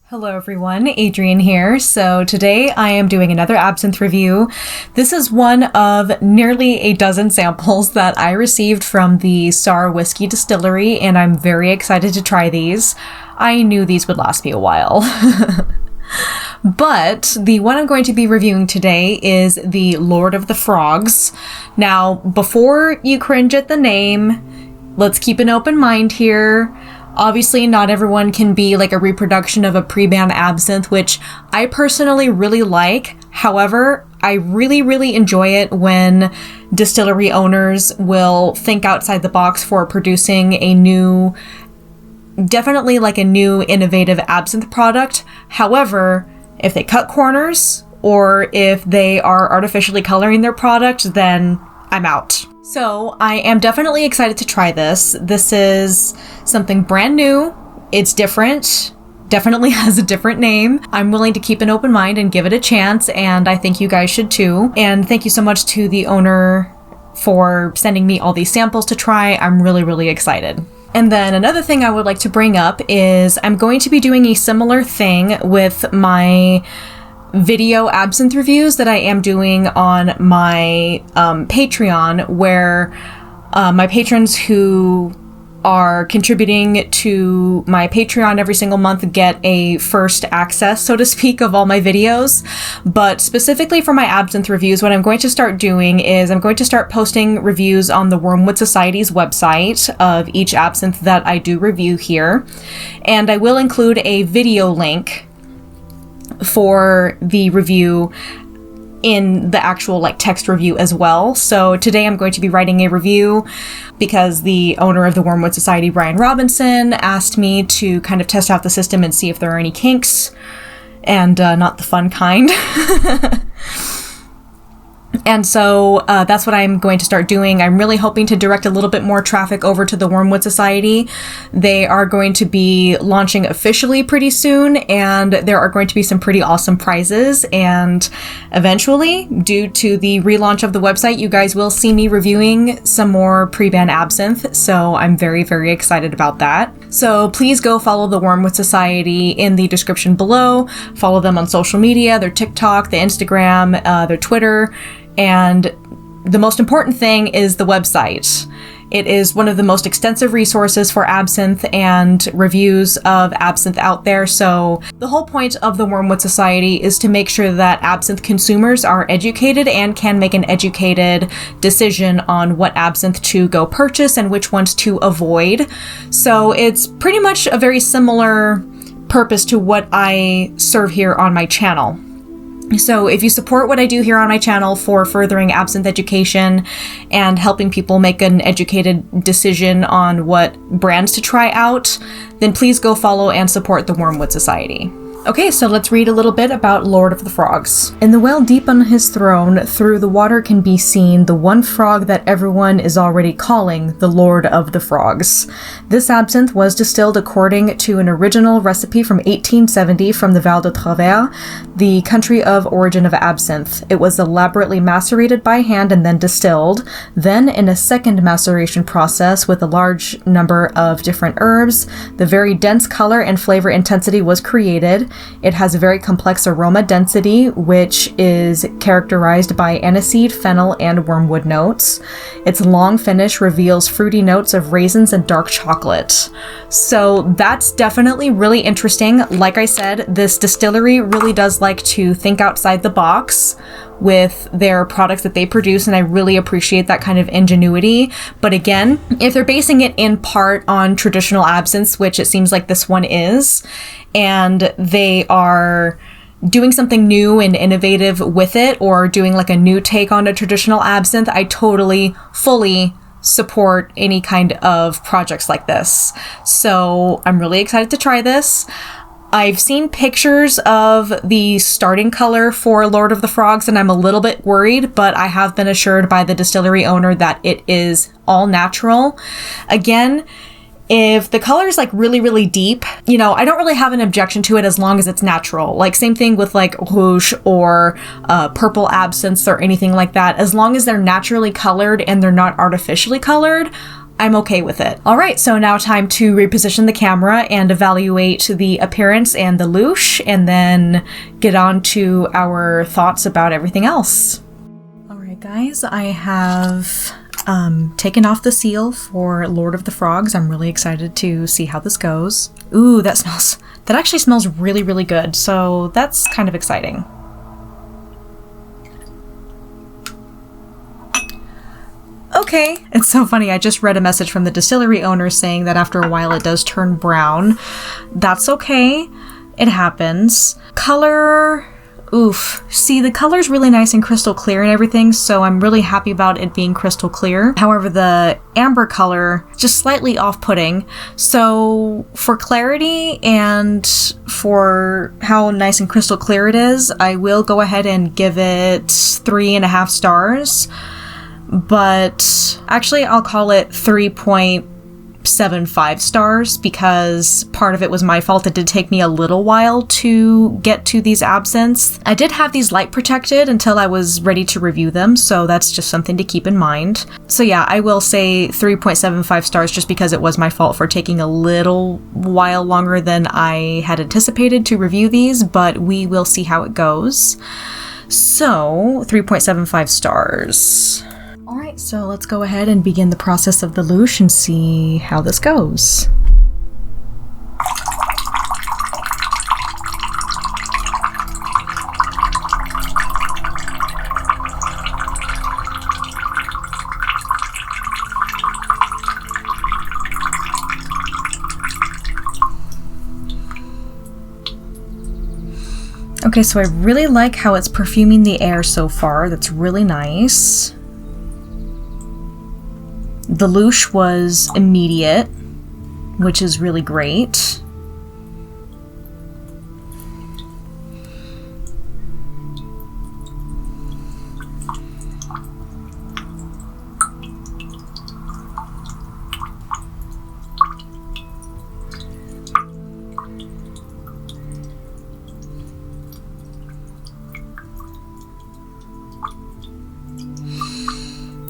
Hello everyone, Adrienne here. So today I am doing another absinthe review. This is one of nearly a dozen samples that I received from the Star Whiskey Distillery, and I'm very excited to try these. I knew these would last me a while. But the one I'm going to be reviewing today is the Lord of the Frogs. Now, before you cringe at the name, let's keep an open mind here. Obviously, not everyone can be like a reproduction of a pre-ban absinthe, which I personally really like. However, I really enjoy it when distillery owners will think outside the box for producing a new, definitely like a new innovative absinthe product. However, if they cut corners or if they are artificially coloring their product, then I'm out. So I am definitely excited to try this. This is something brand new. It's different. Definitely has a different name. I'm willing to keep an open mind and give it a chance, and I think you guys should too. And thank you so much to the owner for sending me all these samples to try. I'm really excited. And then another thing I would like to bring up is I'm going to be doing a similar thing with my video absinthe reviews that I am doing on my Patreon, where my patrons who are contributing to my Patreon every single month get a first access, so to speak, of all my videos. But specifically for my absinthe reviews, what I'm going to start doing is I'm going to start posting reviews on the Wormwood Society's website of each absinthe that I do review here. And I will include a video link for the review in the actual text review as well. So today I'm going to be writing a review because the owner of the Wormwood Society, Brian Robinson, asked me to kind of test out the system and see if there are any kinks, and not the fun kind. And so that's what I'm going to start doing. I'm really hoping to direct a little bit more traffic over to the Wormwood Society. They are going to be launching officially pretty soon, and there are going to be some pretty awesome prizes. And eventually, due to the relaunch of the website, you guys will see me reviewing some more pre-ban absinthe. So I'm very excited about that. So please go follow the Wormwood Society in the description below. Follow them on social media, their TikTok, their Instagram, their Twitter. And the most important thing is the website. It is one of the most extensive resources for absinthe and reviews of absinthe out there. So the whole point of the Wormwood Society is to make sure that absinthe consumers are educated and can make an educated decision on what absinthe to go purchase and which ones to avoid. So it's pretty much a very similar purpose to what I serve here on my channel. So if you support what I do here on my channel for furthering absinthe education and helping people make an educated decision on what brands to try out, then please go follow and support the Wormwood Society. Okay, so let's read a little bit about Lord of the Frogs. In the well deep on his throne, through the water can be seen the one frog that everyone is already calling the Lord of the Frogs. This absinthe was distilled according to an original recipe from 1870 from the Val de Travers, the country of origin of absinthe. It was elaborately macerated by hand and then distilled. Then, in a second maceration process with a large number of different herbs, the very dense color and flavor intensity was created. It has a very complex aroma density, which is characterized by aniseed, fennel, and wormwood notes. Its long finish reveals fruity notes of raisins and dark chocolate. So that's definitely really interesting. Like I said, this distillery really does like to think outside the box with their products that they produce, and I really appreciate that kind of ingenuity. But again, if they're basing it in part on traditional absinthe, which it seems like this one is, and they are doing something new and innovative with it, or doing like a new take on a traditional absinthe, I totally, fully support any kind of projects like this. So I'm really excited to try this. I've seen pictures of the starting color for Lord of the Frogs, and I'm a little bit worried, but I have been assured by the distillery owner that it is all natural. Again, if the color is like really deep, I don't really have an objection to it as long as it's natural. Like same thing with like Louche or purple absinthe or anything like that. As long as they're naturally colored and they're not artificially colored, I'm okay with it. All right, so now time to reposition the camera and evaluate the appearance and the louche, and then get on to our thoughts about everything else. All right, guys, I have taken off the seal for Lord of the Frogs. I'm really excited to see how this goes. Ooh, that actually smells really, really good, so that's kind of exciting. Okay. It's so funny. I just read a message from the distillery owner saying that after a while it does turn brown. That's okay. It happens. Color. Oof. See, the color's really nice and crystal clear and everything, so I'm really happy about it being crystal clear. However, the amber color, just slightly off-putting. So for clarity and for how nice and crystal clear it is, I will go ahead and give it 3.5 stars. But actually I'll call it 3.75 stars because part of it was my fault. It did take me a little while to get to these absinthes. I did have these light protected until I was ready to review them, so that's just something to keep in mind. So yeah, I will say 3.75 stars just because it was my fault for taking a little while longer than I had anticipated to review these, but we will see how it goes. So 3.75 stars. Alright, so let's go ahead and begin the process of the louche and see how this goes. Okay, so I really like how it's perfuming the air so far. That's really nice. The louche was immediate, which is really great.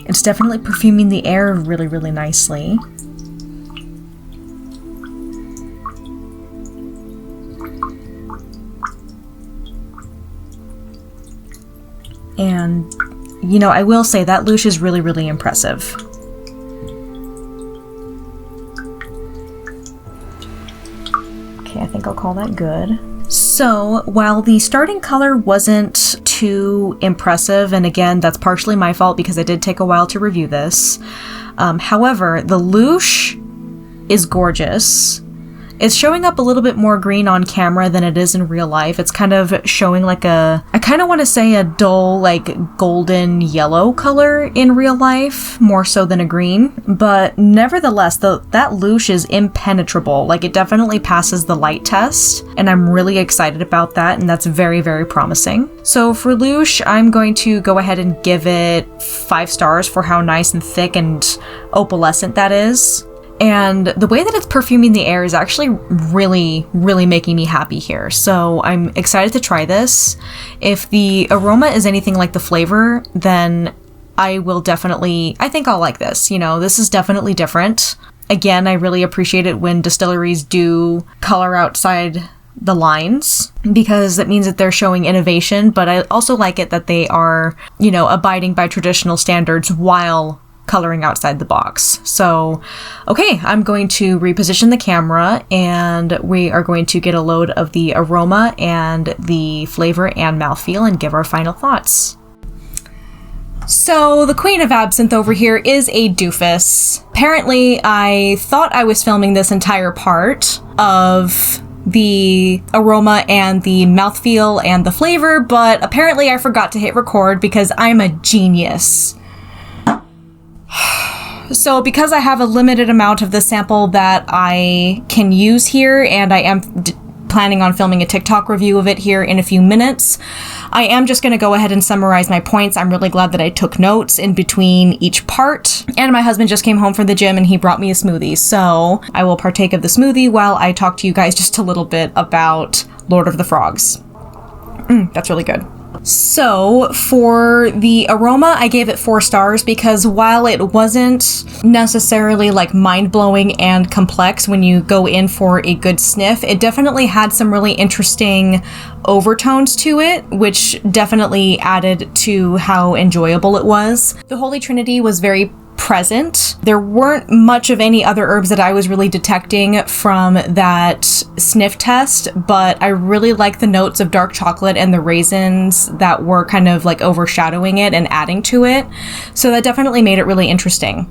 It's definitely perfuming the air really, really nicely. And, you know, I will say that louche is really, really impressive. Okay, I think I'll call that good. So, while the starting color wasn't too impressive, and again, that's partially my fault because I did take a while to review this, however, the louche is gorgeous. It's showing up a little bit more green on camera than it is in real life. It's kind of showing like I kind of want to say a dull, like golden yellow color in real life, more so than a green. But nevertheless, that louche is impenetrable. Like it definitely passes the light test, and I'm really excited about that, and that's very, very promising. So for louche, I'm going to go ahead and give it 5 stars for how nice and thick and opalescent that is. And the way that it's perfuming the air is actually really, really making me happy here. So I'm excited to try this. If the aroma is anything like the flavor, then I think I'll like this. You know, this is definitely different. Again, I really appreciate it when distilleries do color outside the lines because that means that they're showing innovation. But I also like it that they are, you know, abiding by traditional standards while coloring outside the box. So, okay, I'm going to reposition the camera and we are going to get a load of the aroma and the flavor and mouthfeel and give our final thoughts. So the queen of absinthe over here is a doofus. Apparently, I thought I was filming this entire part of the aroma and the mouthfeel and the flavor, but apparently I forgot to hit record because I'm a genius. So because I have a limited amount of the sample that I can use here, and I am planning on filming a TikTok review of it here in a few minutes, I am just going to go ahead and summarize my points. I'm really glad that I took notes in between each part. And my husband just came home from the gym and he brought me a smoothie. So I will partake of the smoothie while I talk to you guys just a little bit about Lord of the Frogs. That's really good. So for the aroma, I gave it 4 stars because while it wasn't necessarily like mind-blowing and complex when you go in for a good sniff, it definitely had some really interesting overtones to it, which definitely added to how enjoyable it was. The Holy Trinity was very present. There weren't much of any other herbs that I was really detecting from that sniff test, but I really like the notes of dark chocolate and the raisins that were kind of like overshadowing it and adding to it. So that definitely made it really interesting.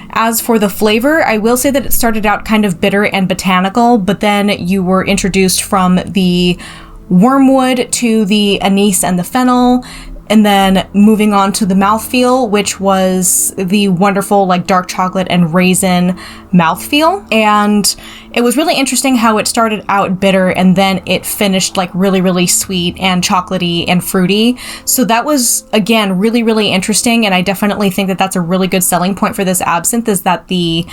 As for the flavor, I will say that it started out kind of bitter and botanical, but then you were introduced from the wormwood to the anise and the fennel, and then moving on to the mouthfeel, which was the wonderful like dark chocolate and raisin mouthfeel. And it was really interesting how it started out bitter and then it finished like really, really sweet and chocolatey and fruity. So that was, again, really, really interesting. And I definitely think that that's a really good selling point for this absinthe, is that the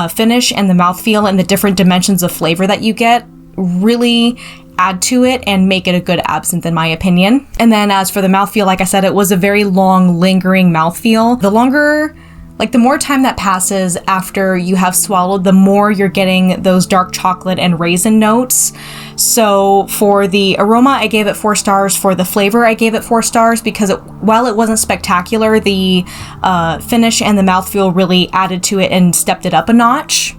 finish and the mouthfeel and the different dimensions of flavor that you get really add to it and make it a good absinthe, in my opinion. And then as for the mouthfeel, like I said, it was a very long, lingering mouthfeel. The more time that passes after you have swallowed, the more you're getting those dark chocolate and raisin notes. So for the aroma, I gave it 4 stars. For the flavor, I gave it 4 stars because while it wasn't spectacular, the finish and the mouthfeel really added to it and stepped it up a notch.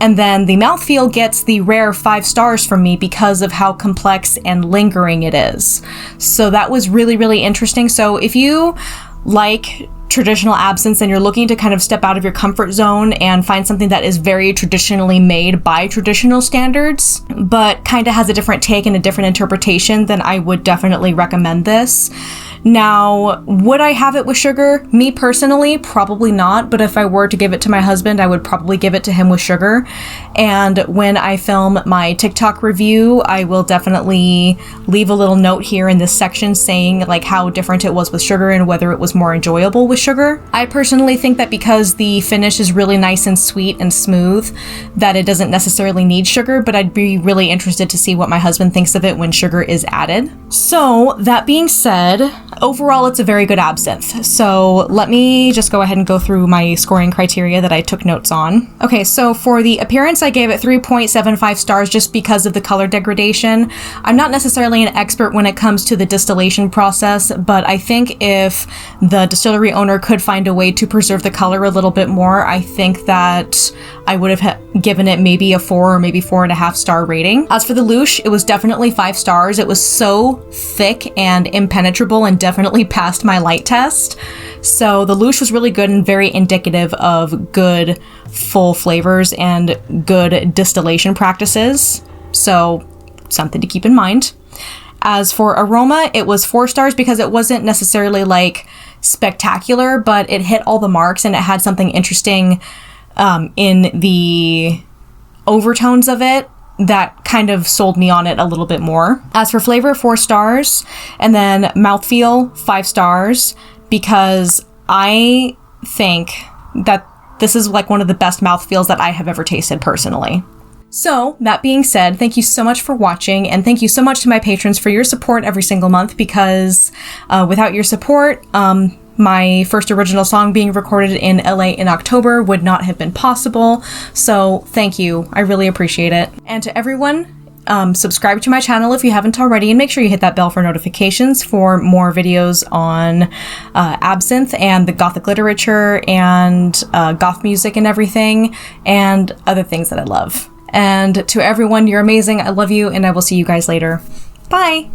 And then the mouthfeel gets the rare 5 stars from me because of how complex and lingering it is. So that was really, really interesting. So if you like traditional absinthe and you're looking to kind of step out of your comfort zone and find something that is very traditionally made by traditional standards, but kind of has a different take and a different interpretation, then I would definitely recommend this. Now, would I have it with sugar? Me personally, probably not, but if I were to give it to my husband, I would probably give it to him with sugar. And when I film my TikTok review, I will definitely leave a little note here in this section saying like how different it was with sugar and whether it was more enjoyable with sugar. I personally think that because the finish is really nice and sweet and smooth, that it doesn't necessarily need sugar, but I'd be really interested to see what my husband thinks of it when sugar is added. So that being said, overall, it's a very good absinthe. So let me just go ahead and go through my scoring criteria that I took notes on. Okay, so for the appearance, I gave it 3.75 stars just because of the color degradation. I'm not necessarily an expert when it comes to the distillation process, but I think if the distillery owner could find a way to preserve the color a little bit more, I think that I would have given it maybe a 4 or maybe 4.5 star rating. As for the Louche, it was definitely 5 stars. It was so thick and impenetrable and definitely passed my light test. So the Louche was really good and very indicative of good full flavors and good distillation practices. So something to keep in mind. As for aroma, it was 4 stars because it wasn't necessarily like spectacular, but it hit all the marks and it had something interesting in the overtones of it that kind of sold me on it a little bit more. As for flavor, 4 stars, and then mouthfeel, 5 stars, because I think that this is like one of the best mouthfeels that I have ever tasted personally. So that being said, thank you so much for watching, and thank you so much to my patrons for your support every single month, because without your support, my first original song being recorded in LA in October would not have been possible. So thank you. I really appreciate it. And to everyone, subscribe to my channel if you haven't already, and make sure you hit that bell for notifications for more videos on absinthe and the Gothic literature and goth music and everything, and other things that I love. And to everyone, you're amazing. I love you, and I will see you guys later. Bye!